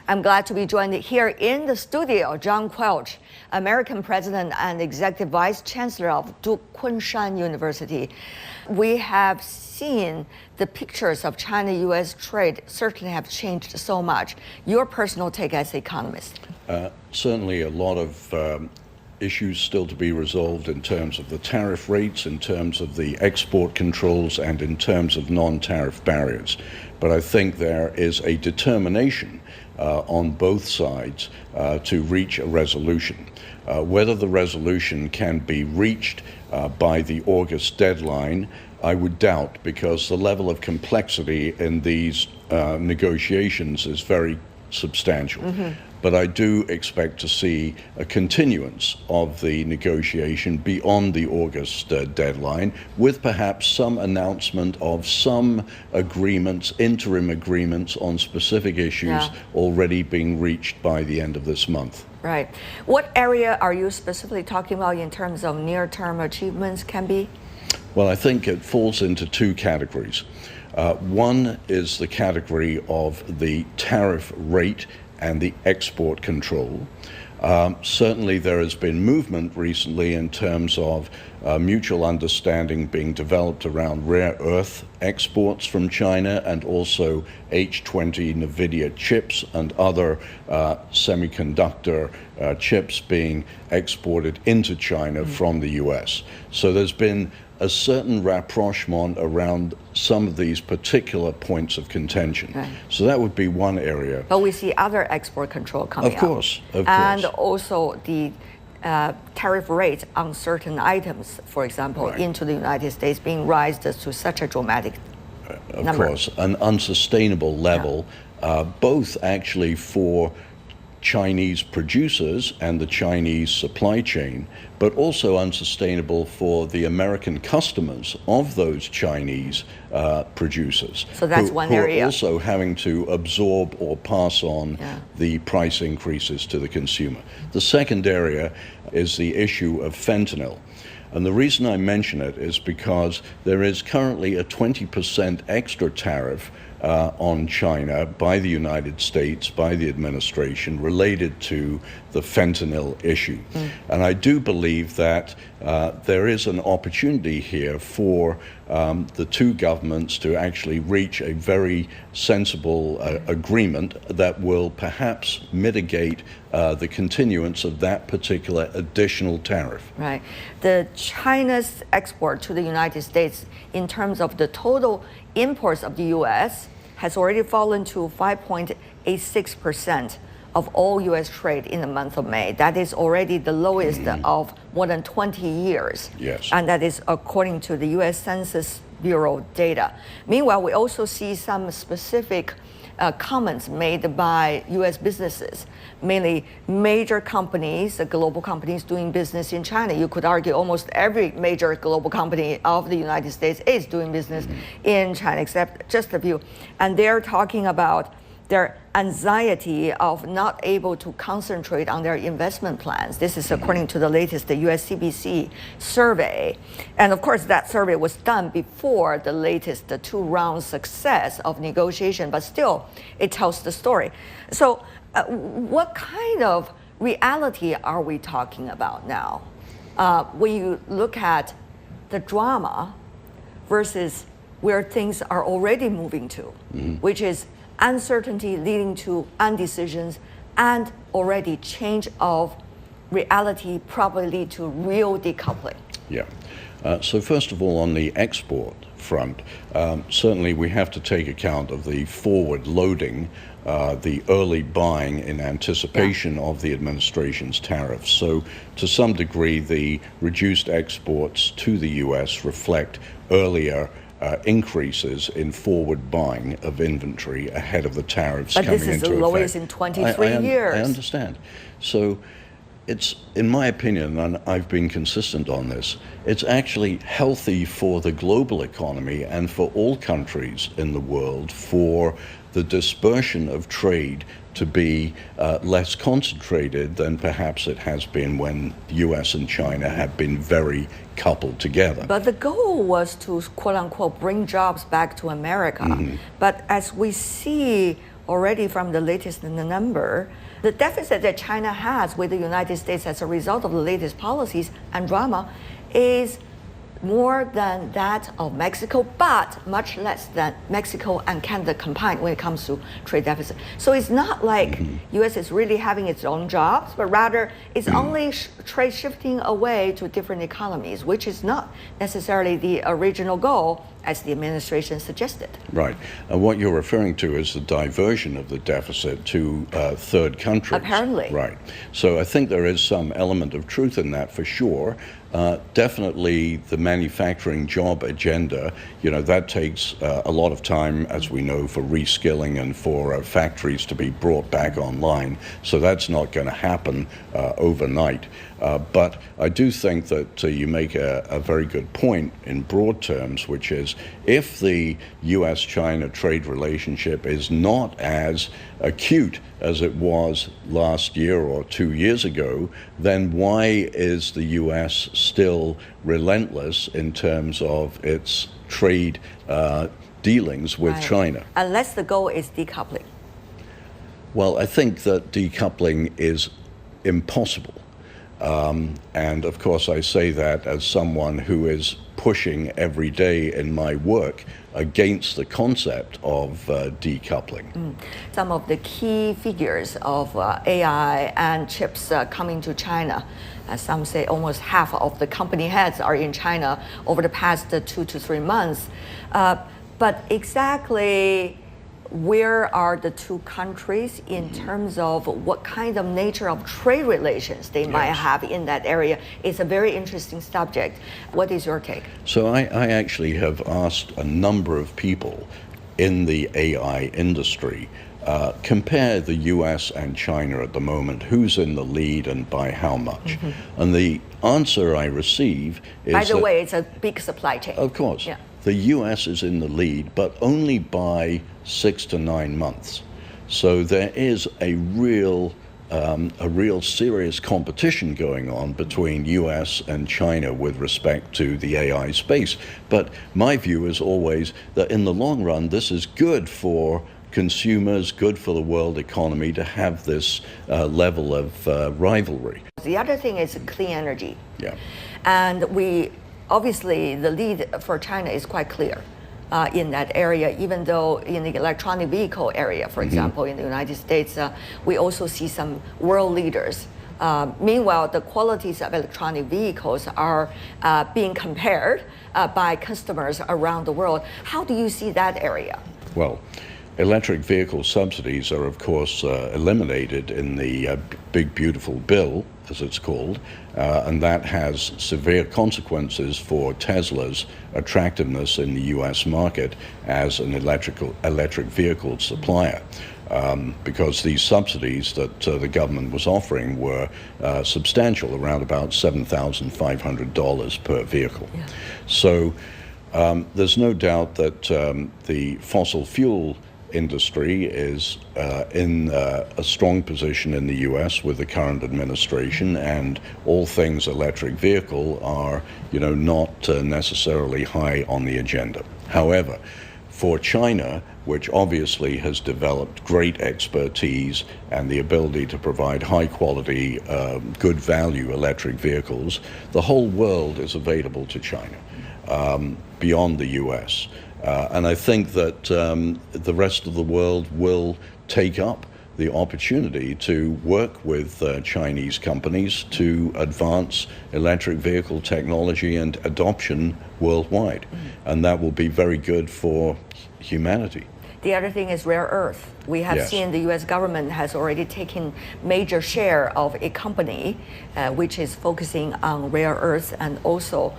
I'm glad to be joined here in the studio, John Quelch, American President and Executive Vice Chancellor of Duke Kunshan University. We have seen the pictures of China-U.S. trade certainly have changed so much. Your personal take as an economist? Certainly a lot of issues still to be resolved in terms of the tariff rates, in terms of the export controls, and in terms of non-tariff barriers. But I think there is a determination on both sides to reach a resolution. Whether the resolution can be reached by the August deadline, I would doubt, because the level of complexity in these negotiations is very substantial. But I do expect to see a continuance of the negotiation beyond the August deadline, with perhaps some announcement of some agreements, interim agreements on specific issues already being reached by the end of this month. Right. What area are you specifically talking about in terms of near-term achievements can be? Well, I think it falls into two categories. One is the category of the tariff rate and the export control. Certainly there has been movement recently in terms of mutual understanding being developed around rare earth exports from China, and also H20 NVIDIA chips and other semiconductor chips being exported into China from the U.S. So there's been a certain rapprochement around some of these particular points of contention. Right. So that would be one area. But we see other export control coming Of course. And also the tariff rate on certain items, for example, into the United States being raised to such a dramatic number. Of course, an unsustainable level, both actually for Chinese producers and the Chinese supply chain, but also unsustainable for the American customers of those Chinese producers. So that's one area. Who are also having to absorb or pass on the price increases to the consumer. The second area is the issue of fentanyl. And the reason I mention it is because there is currently a 20% extra tariff on China by the United States, by the administration, related to the fentanyl issue. And I do believe that there is an opportunity here for the two governments to actually reach a very sensible agreement that will perhaps mitigate the continuance of that particular additional tariff. Right. The China's export to the United States in terms of the total imports of the U.S. has already fallen to 5.86% of all U.S. trade in the month of May. That is already the lowest of more than 20 years. Yes. And that is according to the U.S. Census Bureau data. Meanwhile, we also see some specific comments made by U.S. businesses, mainly major companies, global companies doing business in China. You could argue almost every major global company of the United States is doing business in China, except just a few. And they're talking about their anxiety of not able to concentrate on their investment plans. This is according to the latest US CBC survey. And of course, that survey was done before the latest two-round success of negotiation, but still, it tells the story. So what kind of reality are we talking about now? When you look at the drama versus where things are already moving to, which is uncertainty leading to undecisions, and already change of reality probably lead to real decoupling. Yeah. So first of all, on the export front, certainly we have to take account of the forward loading, the early buying in anticipation of the administration's tariffs. So to some degree, the reduced exports to the U.S. reflect earlier increases in forward buying of inventory ahead of the tariffs coming into effect. But this is the lowest in 23 years. I understand. So it's, in my opinion, and I've been consistent on this, it's actually healthy for the global economy and for all countries in the world for the dispersion of trade to be less concentrated than perhaps it has been when the U.S. and China have been very coupled together. But the goal was to, quote unquote, bring jobs back to America. But as we see already from the latest number, the deficit that China has with the United States as a result of the latest policies and drama is more than that of Mexico, but much less than Mexico and Canada combined when it comes to trade deficit. So it's not like U.S. is really having its own jobs, but rather it's only trade shifting away to different economies, which is not necessarily the original goal as the administration suggested. Right. And what you're referring to is the diversion of the deficit to third countries. Apparently. Right. So I think there is some element of truth in that for sure. Definitely the manufacturing job agenda, that takes a lot of time, as we know, for reskilling and for factories to be brought back online. So that's not going to happen overnight. But I do think that you make a very good point in broad terms, which is if the U.S.-China trade relationship is not as acute as it was last year or 2 years ago, then why is the U.S. still relentless in terms of its trade dealings with China? Unless the goal is decoupling. Well, I think that decoupling is impossible. And of course, I say that as someone who is pushing every day in my work against the concept of decoupling. Some of the key figures of AI and chips coming to China, some say almost half of the company heads are in China over the past 2 to 3 months. But exactly where are the two countries in terms of what kind of nature of trade relations they might have in that area is a very interesting subject. What is your take? So I actually have asked a number of people in the AI industry, compare the US and China at the moment, who's in the lead and by how much? And the answer I receive is by the way, it's a big supply chain. Of course. Yeah. The US is in the lead, but only by 6 to 9 months. So there is a real serious competition going on between US and China with respect to the AI space. But my view is always that in the long run, this is good for consumers, good for the world economy to have this level of rivalry. The other thing is clean energy. Yeah. And obviously, the lead for China is quite clear in that area, even though in the electronic vehicle area, for example, in the United States, we also see some world leaders. Meanwhile, the qualities of electronic vehicles are being compared by customers around the world. How do you see that area? Well, electric vehicle subsidies are, of course, eliminated in the Big Beautiful Bill, as it's called, and that has severe consequences for Tesla's attractiveness in the U.S. market as an electric vehicle supplier. Because these subsidies that the government was offering were substantial, around about $7,500 per vehicle. Yeah. So there's no doubt that the fossil fuel industry is in a strong position in the U.S. with the current administration, and all things electric vehicle are, not necessarily high on the agenda. However, for China, which obviously has developed great expertise and the ability to provide high quality, good value electric vehicles, the whole world is available to China beyond the U.S. And I think that the rest of the world will take up the opportunity to work with Chinese companies to advance electric vehicle technology and adoption worldwide. And that will be very good for humanity. The other thing is rare earth. We have seen the U.S. government has already taken major share of a company which is focusing on rare earths and also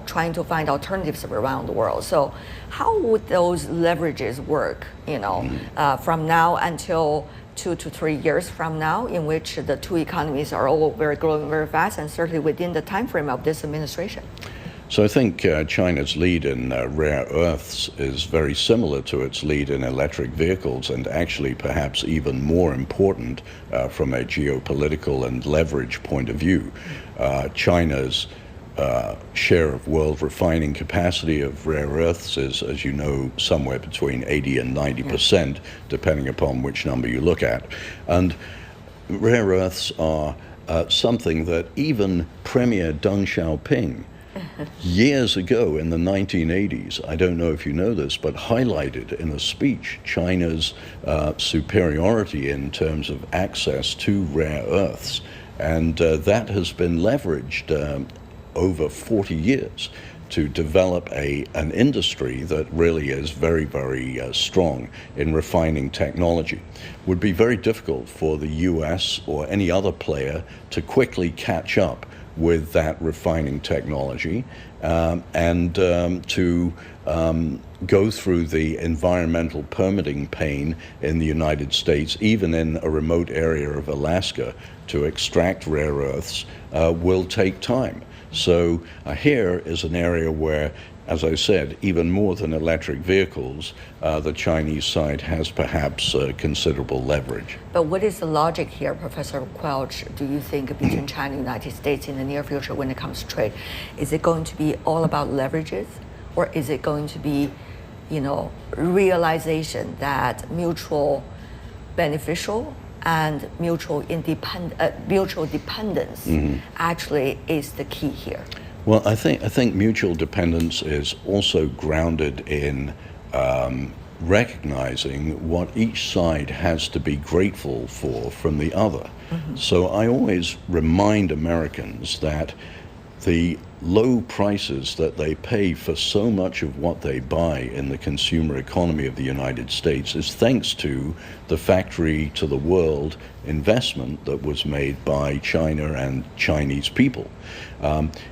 trying to find alternatives around the world. So how would those leverages work, from now until 2 to 3 years from now, in which the two economies are all growing very fast and certainly within the time frame of this administration? So I think China's lead in rare earths is very similar to its lead in electric vehicles, and actually perhaps even more important from a geopolitical and leverage point of view. China's share of world refining capacity of rare earths is, as you know, somewhere between 80 and 90%, depending upon which number you look at. And rare earths are something that even Premier Deng Xiaoping, years ago in the 1980s, I don't know if you know this, but highlighted in a speech China's superiority in terms of access to rare earths. And that has been leveraged over 40 years to develop an industry that really is very, very strong in refining technology. Would be very difficult for the U.S. or any other player to quickly catch up with that refining technology and to go through the environmental permitting pain in the United States, even in a remote area of Alaska, to extract rare earths will take time. So here is an area where, as I said, even more than electric vehicles, the Chinese side has perhaps considerable leverage. But what is the logic here, Professor Quelch, do you think, between China and the United States in the near future when it comes to trade? Is it going to be all about leverages, or is it going to be, realization that mutual beneficial and mutual dependence actually is the key here? Well, I think mutual dependence is also grounded in recognizing what each side has to be grateful for from the other. So I always remind Americans that the low prices that they pay for so much of what they buy in the consumer economy of the United States is thanks to the factory to the world investment that was made by China and Chinese people.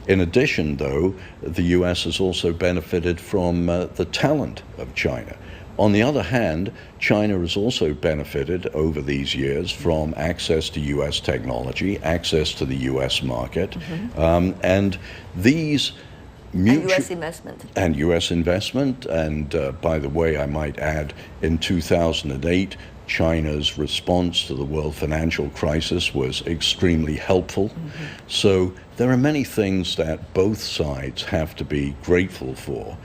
In addition, though, the U.S. has also benefited from the talent of China. On the other hand, China has also benefited over these years from access to U.S. technology, access to the U.S. market, and these and U.S. investment. And U.S. investment. And by the way, I might add, in 2008, China's response to the world financial crisis was extremely helpful. So there are many things that both sides have to be grateful for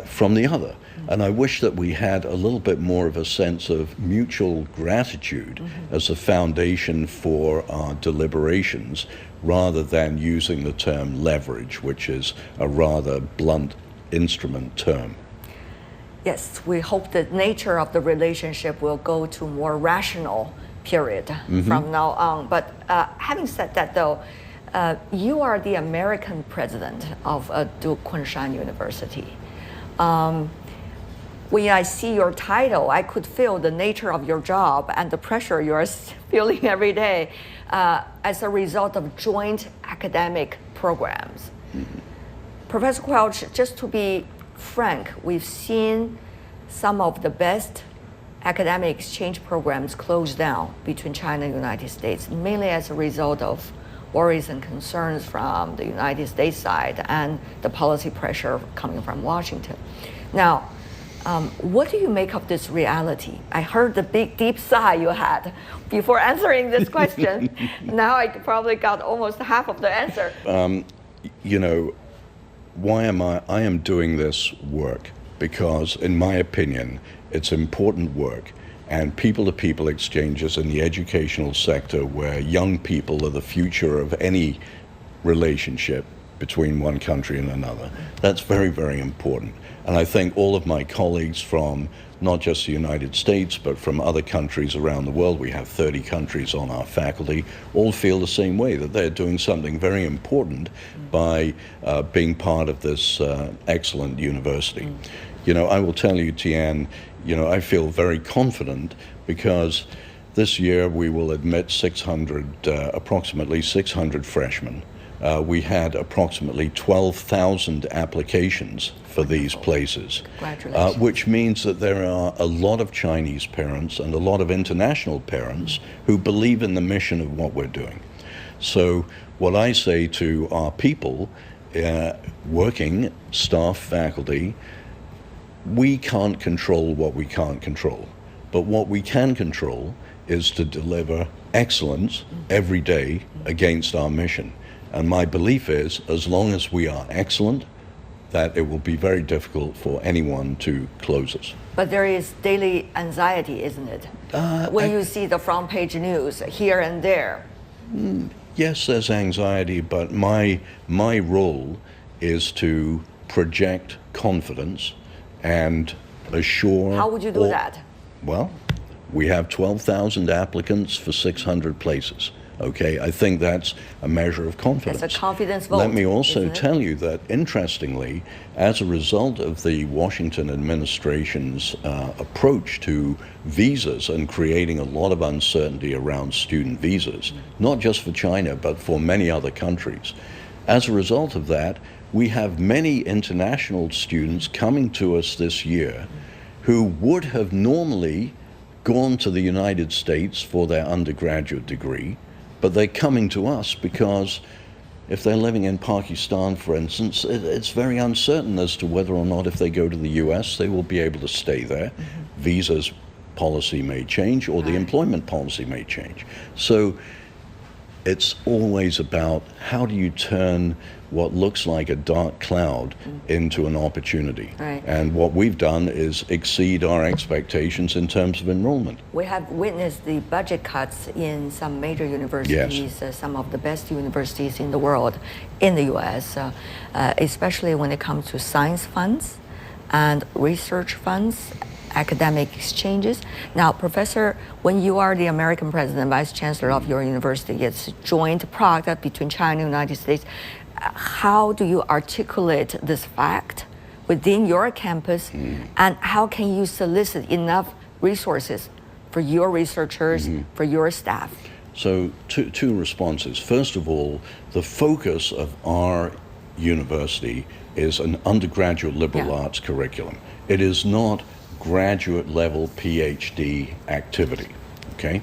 from the other. And I wish that we had a little bit more of a sense of mutual gratitude as a foundation for our deliberations, rather than using the term leverage, which is a rather blunt instrument term. Yes, we hope the nature of the relationship will go to more rational period from now on. But having said that, though, you are the American president of Duke Kunshan University. When I see your title, I could feel the nature of your job and the pressure you are feeling every day as a result of joint academic programs. Professor Quelch, just to be frank, we've seen some of the best academic exchange programs close down between China and the United States, mainly as a result of worries and concerns from the United States side and the policy pressure coming from Washington. Now, what do you make of this reality? I heard the big, deep sigh you had before answering this question. Now I probably got almost half of the answer. Why am I am doing this work because, in my opinion, it's important work. And people-to-people exchanges in the educational sector, where young people are the future of any relationship between one country and another, that's very, very important. And I think all of my colleagues from not just the United States, but from other countries around the world, we have 30 countries on our faculty, all feel the same way, that they're doing something very important by being part of this excellent university. I will tell you, Tian, I feel very confident because this year we will admit approximately 600 freshmen. We had approximately 12,000 applications for these places, which means that there are a lot of Chinese parents and a lot of international parents who believe in the mission of what we're doing. So what I say to our people, working staff, faculty, we can't control what we can't control, but what we can control is to deliver excellence every day against our mission. And my belief is, as long as we are excellent, that it will be very difficult for anyone to close us. But there is daily anxiety, isn't it? When you see the front page news here and there. Yes, there's anxiety, but my role is to project confidence and assure... How would you do that? Well, we have 12,000 applicants for 600 places. Okay, I think that's a measure of confidence. It's a confidence vote. Let me also tell you that, interestingly, as a result of the Washington administration's approach to visas and creating a lot of uncertainty around student visas, not just for China, but for many other countries, as a result of that, we have many international students coming to us this year who would have normally gone to the United States for their undergraduate degree, but they're coming to us because if they're living in Pakistan, for instance, it's very uncertain as to whether or not if they go to the U.S. they will be able to stay there. Visas policy may change, or the employment policy may change. So it's always about how do you turn what looks like a dark cloud into an opportunity. Right. And what we've done is exceed our expectations in terms of enrollment. We have witnessed the budget cuts in some major universities, Yes. Some of the best universities in the world, in the U.S., especially when it comes to science funds and research funds, academic exchanges. Now, Professor, when you are the American president, vice chancellor of your university, it's a joint product between China and the United States. How do you articulate this fact within your campus, and how can you solicit enough resources for your researchers, for your staff? So two responses. First of all, the focus of our university is an undergraduate liberal arts curriculum. It is not graduate level PhD activity, okay?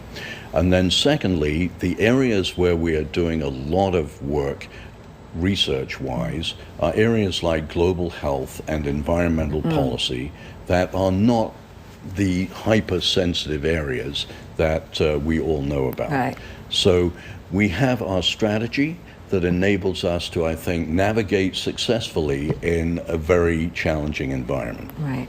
And then secondly, the areas where we are doing a lot of work research-wise are areas like global health and environmental policy that are not the hypersensitive areas that we all know about. Right. So we have our strategy that enables us to, I think, navigate successfully in a very challenging environment. Right.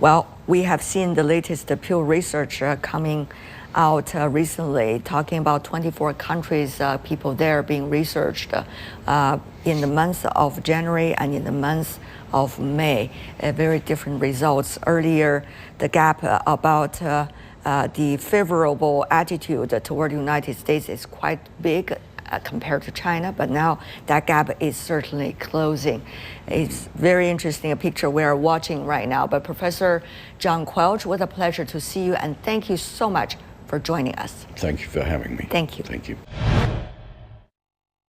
Well, we have seen the latest Pew research coming out recently, talking about 24 countries, people there being researched in the month of January and in the month of May. Very different results. Earlier, the gap about the favorable attitude toward the United States is quite big compared to China, but now that gap is certainly closing. It's very interesting, a picture we're watching right now. But Professor John Quelch, what a pleasure to see you, and thank you so much for joining us. Thank you for having me. Thank you. Thank you.